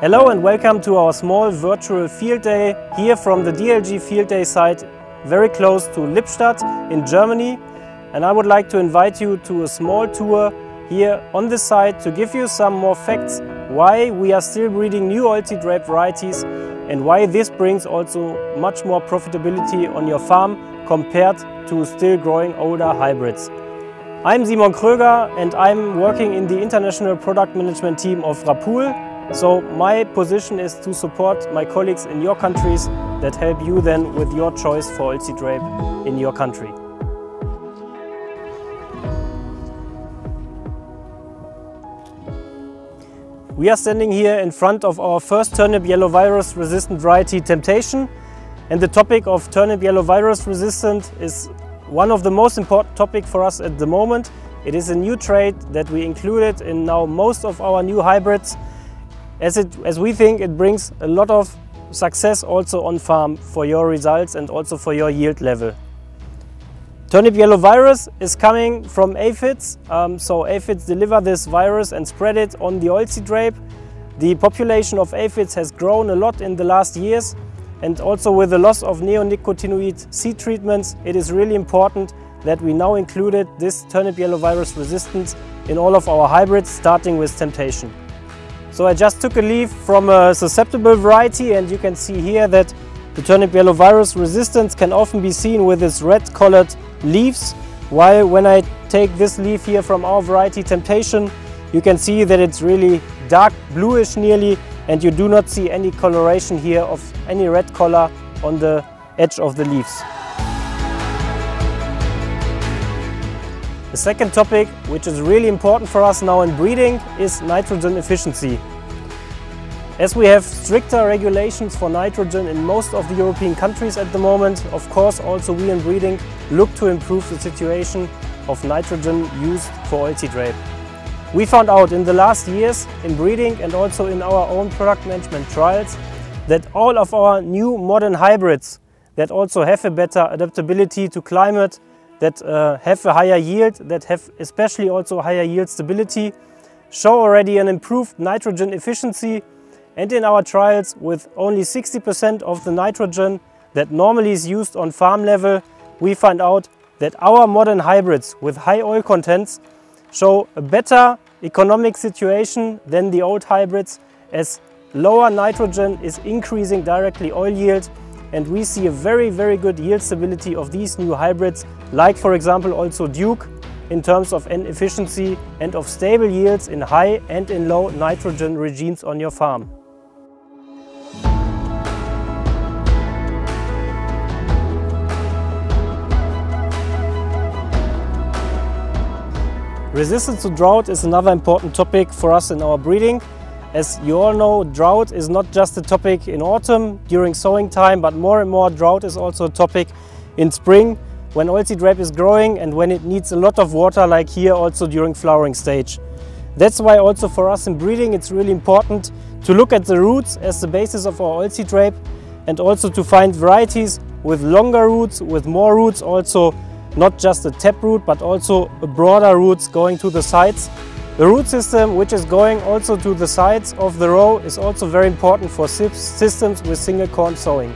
Hello and welcome to our small virtual field day here from the DLG field day site very close to Lippstadt in Germany. And I would like to invite you to a small tour here on this site to give you some more facts why we are still breeding new oilseedrape varieties and why this brings also much more profitability on your farm compared to still growing older hybrids. I'm Simon Kröger and I'm working in the international product management team of RAPOOL. So my position is to support my colleagues in your countries that help you then with your choice for oilseedrape in your country. We are standing here in front of our first turnip yellow virus resistant variety Temptation, and the topic of turnip yellow virus resistant is one of the most important topics for us at the moment. It is a new trait that we included in now most of our new hybrids, as we think it brings a lot of success also on farm for your results and also for your yield level. Turnip yellow virus is coming from aphids, so aphids deliver this virus and spread it on the oilseedrape. The population of aphids has grown a lot in the last years, and also with the loss of neonicotinoid seed treatments, it is really important that we now included this turnip yellow virus resistance in all of our hybrids, starting with Temptation. So I just took a leaf from a susceptible variety, and you can see here that the turnip yellow virus resistance can often be seen with its red colored leaves, while when I take this leaf here from our variety Temptation, you can see that it's really dark bluish nearly, and you do not see any coloration here of any red color on the edge of the leaves. The second topic, which is really important for us now in breeding, is nitrogen efficiency. As we have stricter regulations for nitrogen in most of the European countries at the moment, of course also we in breeding look to improve the situation of nitrogen used for oilseedrape. We found out in the last years in breeding and also in our own product management trials that all of our new modern hybrids that also have a better adaptability to climate, that have a higher yield, that have especially also higher yield stability, show already an improved nitrogen efficiency. And in our trials, with only 60% of the nitrogen that normally is used on farm level, we find out that our modern hybrids with high oil contents show a better economic situation than the old hybrids, as lower nitrogen is increasing directly oil yield. And we see a very, very good yield stability of these new hybrids, like for example also Duke, in terms of N efficiency and of stable yields in high and in low nitrogen regimes on your farm. Resistance to drought is another important topic for us in our breeding. As you all know, drought is not just a topic in autumn during sowing time, but more and more drought is also a topic in spring when oilseedrape is growing and when it needs a lot of water, like here also during flowering stage. That's why also for us in breeding it's really important to look at the roots as the basis of our oilseedrape, and also to find varieties with longer roots, with more roots, also not just a tap root but also a broader roots going to the sides. The root system which is going also to the sides of the row is also very important for systems with single corn sowing.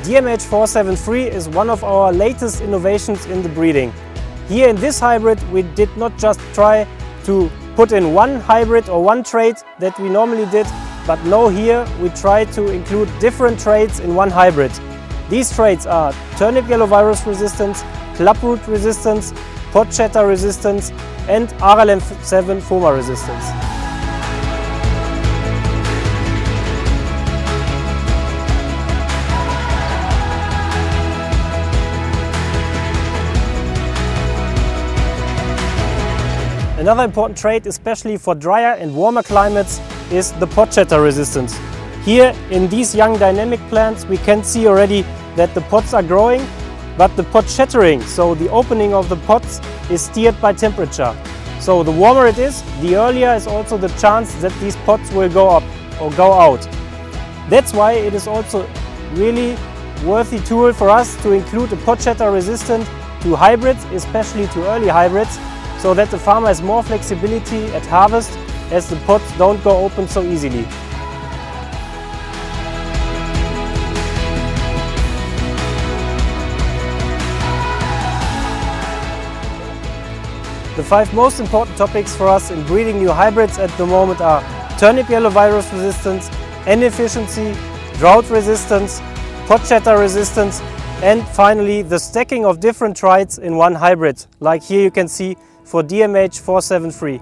DMH473 is one of our latest innovations in the breeding. Here in this hybrid we did not just try to put in one hybrid or one trait that we normally did, but no, here we try to include different traits in one hybrid. These traits are turnip yellow virus resistance, clubroot resistance, Porchetta resistance and RLM7 FOMA resistance. Another important trait, especially for drier and warmer climates, is the Porchetta resistance. Here in these young dynamic plants we can see already that the pods are growing, but the pod shattering, so the opening of the pods, is steered by temperature. So the warmer it is, the earlier is also the chance that these pods will go up or go out. That's why it is also really worthy tool for us to include a Porchetta resistant to hybrids, especially to early hybrids, so that the farmer has more flexibility at harvest as the pods don't go open so easily. The 5 most important topics for us in breeding new hybrids at the moment are turnip yellow virus resistance, N efficiency, drought resistance, Porchetta resistance, and finally the stacking of different traits in one hybrid, like here you can see for DMH 473.